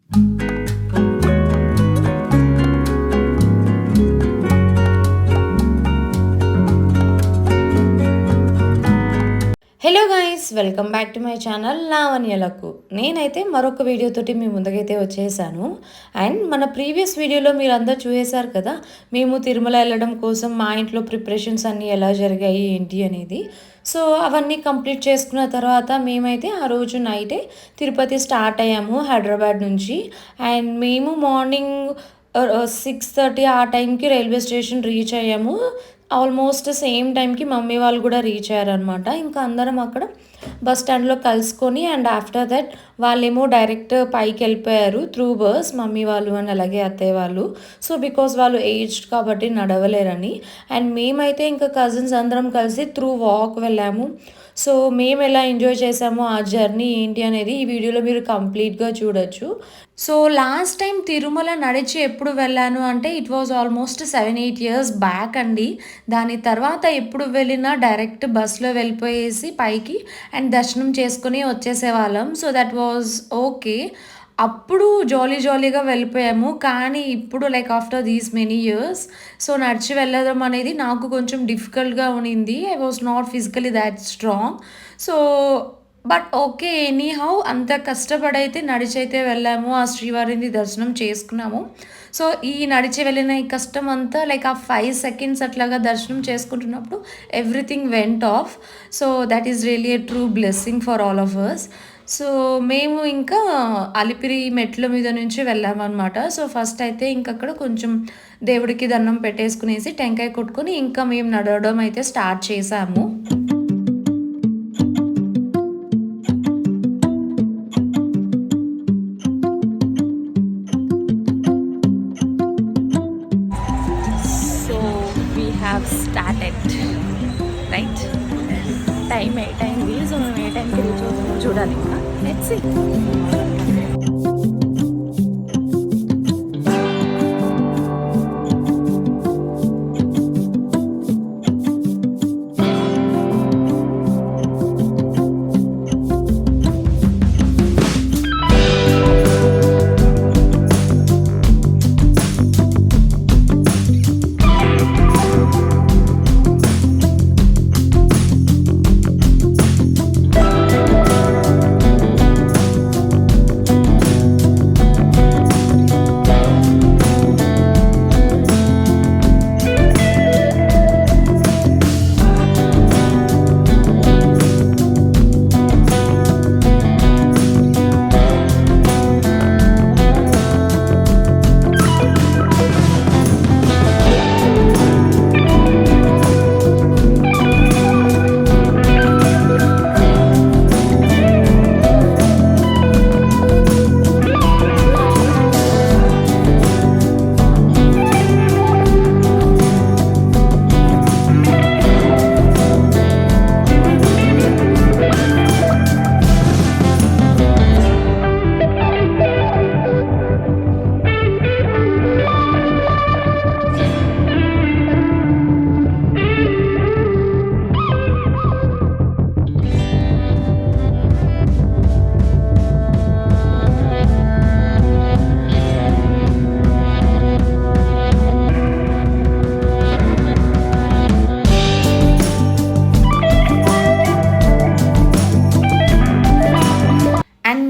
Hello guys, welcome back to my channel లావణ్యలకు. నేనైతే మరొక వీడియోతోటి మీ ముందుకైతే వచ్చేసాను. అండ్ మన ప్రీవియస్ వీడియోలో మీరు అందరు చూసేశారు కదా, మేము తిరుమల వెళ్ళడం కోసం మా ఇంట్లో ప్రిపరేషన్స్ అన్నీ ఎలా జరిగాయి ఏంటి అనేది. సో అవన్నీ కంప్లీట్ చేసుకున్న తర్వాత మేమైతే ఆ రోజు నైటే తిరుపతి స్టార్ట్ అయ్యాము హైదరాబాద్ నుంచి. అండ్ మేము మార్నింగ్ 6:30 ఆ టైంకి రైల్వే స్టేషన్ రీచ్ అయ్యాము. ఆల్మోస్ట్ సేమ్ టైంకి మమ్మీ వాళ్ళు కూడా రీచ్ అయ్యారనమాట. ఇంకా అందరం అక్కడ బస్ స్టాండ్లో కలుసుకొని అండ్ ఆఫ్టర్ దట్ వాళ్ళేమో డైరెక్ట్ పైకి వెళ్ళిపోయారు త్రూ బస్, మమ్మీ వాళ్ళు అండ్ అలాగే అత్తయ్య వాళ్ళు. సో బికాస్ వాళ్ళు ఏజ్డ్ కాబట్టి నడవలేరని. అండ్ మేమైతే ఇంకా కజిన్స్ అందరం కలిసి త్రూ వాక్ వెళ్ళాము. సో మేము ఎలా ఎంజాయ్ చేసామో ఆ జర్నీ ఏంటి అనేది ఈ వీడియోలో మీరు కంప్లీట్గా చూడొచ్చు. సో లాస్ట్ టైం తిరుమల నడిచి ఎప్పుడు వెళ్ళాను అంటే it was almost 7-8 years back అండి. దాని తర్వాత ఎప్పుడు వెళ్ళినా డైరెక్ట్ బస్లో వెళ్ళిపోయేసి పైకి అండ్ దర్శనం చేసుకుని వచ్చేసేవాళ్ళం. So that was okay. అప్పుడు జాలీగా వెళ్ళిపోయాము. కానీ ఇప్పుడు like after these many years so నడిచి వెళ్ళడం అనేది నాకు కొంచెం డిఫికల్ట్గా ఉన్నింది. I was not physically that strong. So but okay, anyhow అంత కష్టపడైతే నడిచైతే వెళ్ళాము. ఆ శ్రీవారిని దర్శనం చేసుకున్నాము. సో ఈ నడిచి వెళ్ళిన ఈ కష్టం అంతా లైక్ ఆ 5 సెకండ్స్ అట్లాగా దర్శనం చేసుకుంటున్నప్పుడు everything went off. So that is really a true blessing for all of us. సో మేము ఇంకా అలిపిరి మెట్ల మీద నుంచి వెళ్ళామన్నమాట. సో ఫస్ట్ అయితే ఇంకక్కడ కొంచెం దేవుడికి దండం పెట్టేసుకునేసి టెంకాయ కొట్టుకొని ఇంకా మేము నడవడం అయితే స్టార్ట్ చేసాము. So we have started right. Time 8 అయింది. సో మేము ఏ టైంకి రీచ్ అవుతామో చూడాలి. ఇంకా లెట్స్ సీ.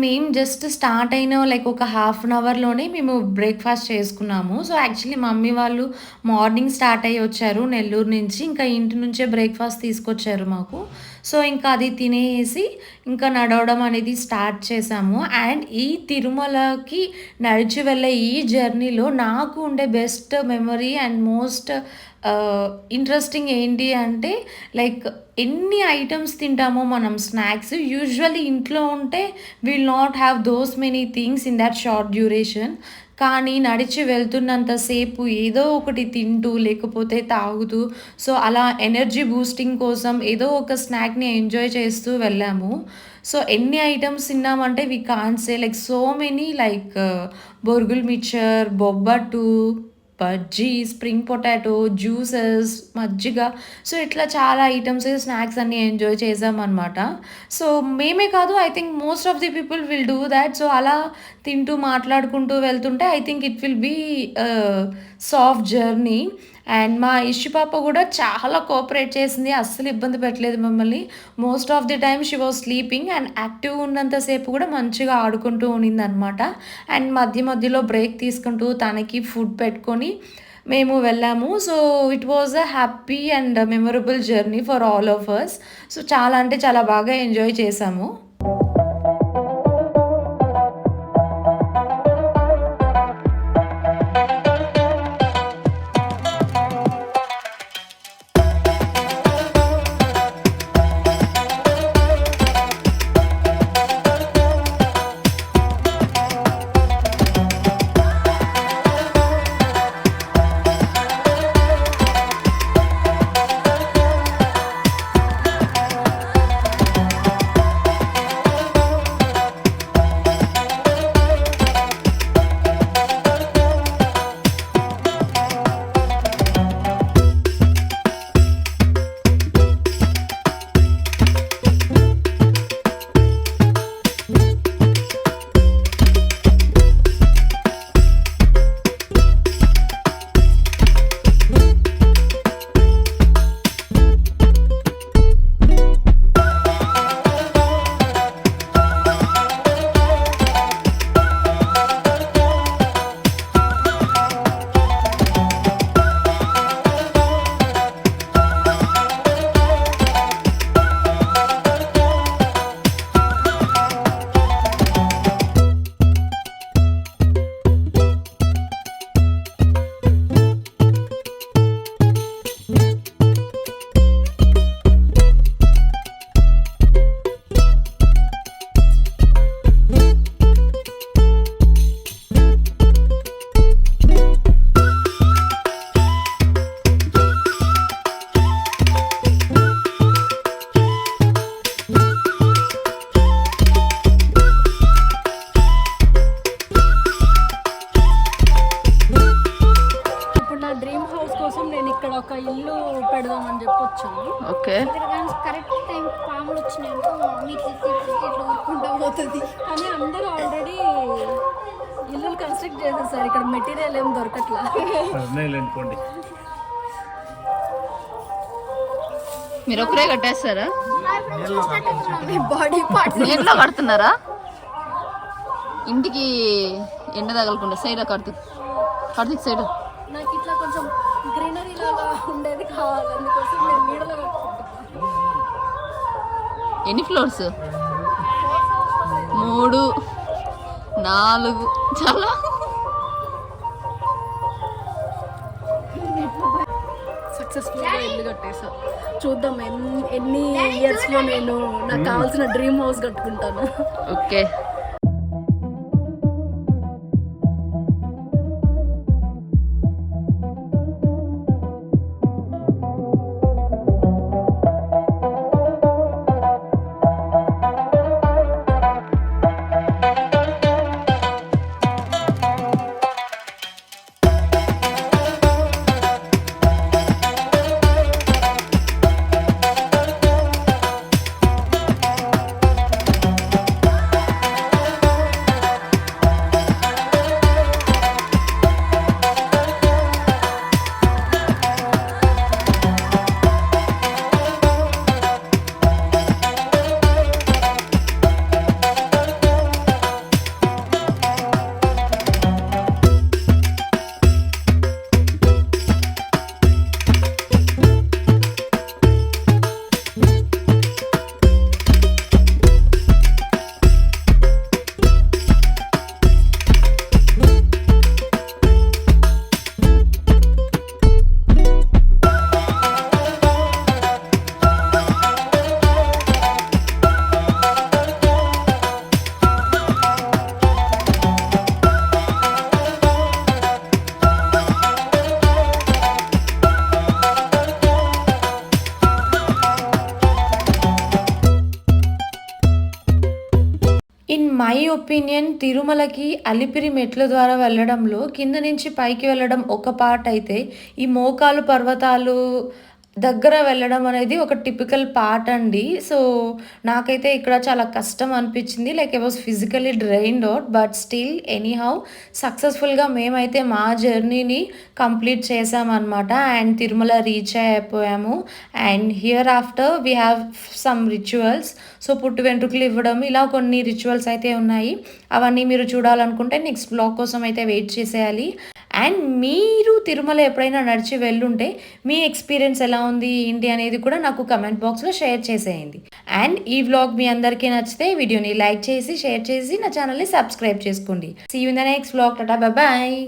మేము జస్ట్ స్టార్ట్ అయిన లైక్ ఒక హాఫ్ అన్ అవర్లోనే మేము బ్రేక్ఫాస్ట్ చేసుకున్నాము. సో యాక్చువల్లీ మమ్మీ వాళ్ళు మార్నింగ్ స్టార్ట్ అయ్యి వచ్చారు నెల్లూరు నుంచి. ఇంకా ఇంటి నుంచే బ్రేక్ఫాస్ట్ తీసుకొచ్చారు మాకు. సో ఇంకా అది తినేసి ఇంకా నడవడం అనేది స్టార్ట్ చేసాము. అండ్ ఈ తిరుమలకి నడిచి వెళ్ళే ఈ జర్నీలో నాకు ఉండే best memory and most interesting ఏంటి అంటే లైక్ ఎన్ని ఐటమ్స్ తింటామో మనం స్నాక్స్ యూజువల్లీ ఇంట్లో ఉంటే will not have those many things in that short duration. కానీ నడిచి వెళ్తున్నంతసేపు ఏదో ఒకటి తింటూ లేకపోతే తాగుతూ సో అలా ఎనర్జీ బూస్టింగ్ కోసం ఏదో ఒక స్నాక్ని ఎంజాయ్ చేస్తూ వెళ్ళాము. సో ఎన్ని ఐటమ్స్ తిన్నామంటే we can't say like so many like బొరుగుల్ mixture, bobbattu, bajji, spring potato, juices, మజ్జిగ, సో ఇట్లా చాలా ఐటమ్స్, స్నాక్స్ అన్నీ ఎంజాయ్ చేసామనమాట. సో మేమే కాదు, I think most of the people will do that. So అలా తింటూ మాట్లాడుకుంటూ వెళ్తుంటే I think it will be soft journey. And మా ఇష్యు పాప కూడా చాలా కోఆపరేట్ చేసింది, అస్సలు ఇబ్బంది పెట్టలేదు మమ్మల్ని. Most of the time she was sleeping and active ఉన్నంతసేపు కూడా మంచిగా ఆడుకుంటూ ఉన్నిందనమాట. అండ్ మధ్య మధ్యలో బ్రేక్ తీసుకుంటూ తనకి ఫుడ్ పెట్టుకొని మేము వెళ్ళాము. So it was a happy and memorable journey for all of us. So చాలా అంటే చాలా బాగా ఎంజాయ్ చేసాము. ఓకే, కరెక్ట్ టైం పాములు వచ్చినాయంటే ఊరుకుంటా పోతుంది కానీ అందరూ ఆల్రెడీ ఇల్లు కన్స్ట్రక్ట్ చేసేసారు, ఇక్కడ మెటీరియల్ ఏం దొరకట్లా. మీరు ఒకరే కట్టేస్తారా? బాడీ పార్ట్స్ నీళ్ళలో కడుతున్నారా? ఇంటికి ఎండ తగలకుండా సైడ్ కార్తీక్ సైడ్. నాకు ఇట్లా కొంచెం గ్రీనరీ లాగా ఉండేది కావాలి, అందుకోసం నేను నీడలో కట్టుకుంటున్నాను. ఎన్ని ఫ్లోర్స్? 3 4 చాలా. సక్సెస్ఫుల్గా ఇల్లు కట్టేసా. చూద్దాం ఎన్ని ఇయర్స్లో నేను నాకు కావాల్సిన డ్రీమ్ హౌస్ కట్టుకుంటాను. ఓకే. ఒపీనియన్ తిరుమలకి అలిపిరి మెట్ల ద్వారా వెళ్ళడంలో కింద నుంచి పైకి వెళ్ళడం ఒక పార్ట్ అయితే, ఈ మోకాలు పర్వతాలు దగ్గర వెళ్ళడం అనేది ఒక టిపికల్ పార్ట్ అండి. సో, నాకైతే ఇక్కడ చాలా కష్టం అనిపించింది. Like I was physically drained out. But still anyhow సక్సెస్‌ఫుల్‌గా మేమైతే మా జర్నీని కంప్లీట్ చేశామనమాట. అండ్ తిరుమల రీచ్ అయిపోయాము. And here after we have some rituals. So, పుట్టు వెంట్రుకలు ఇవ్వడం ఇలా కొన్ని రిచువల్స్ అయితే ఉన్నాయి. అవన్నీ మీరు చూడాలనుకుంటే నెక్స్ట్ బ్లాగ్ కోసం అయితే వెయిట్ చేసేయాలి. అండ్ మీరు తిరుమల ఎప్పుడైనా నడిచి వెళ్ళుంటే మీ ఎక్స్పీరియన్స్ ఎలా ఉంది ఏంటి అనేది కూడా నాకు కమెంట్ బాక్స్లో షేర్ చేసేయండి. అండ్ ఈ వ్లాగ్ మీ అందరికీ నచ్చితే వీడియోని లైక్ చేసి షేర్ చేసి నా ఛానల్ని సబ్స్క్రైబ్ చేసుకోండి. See you in the next vlog. Tata, bye.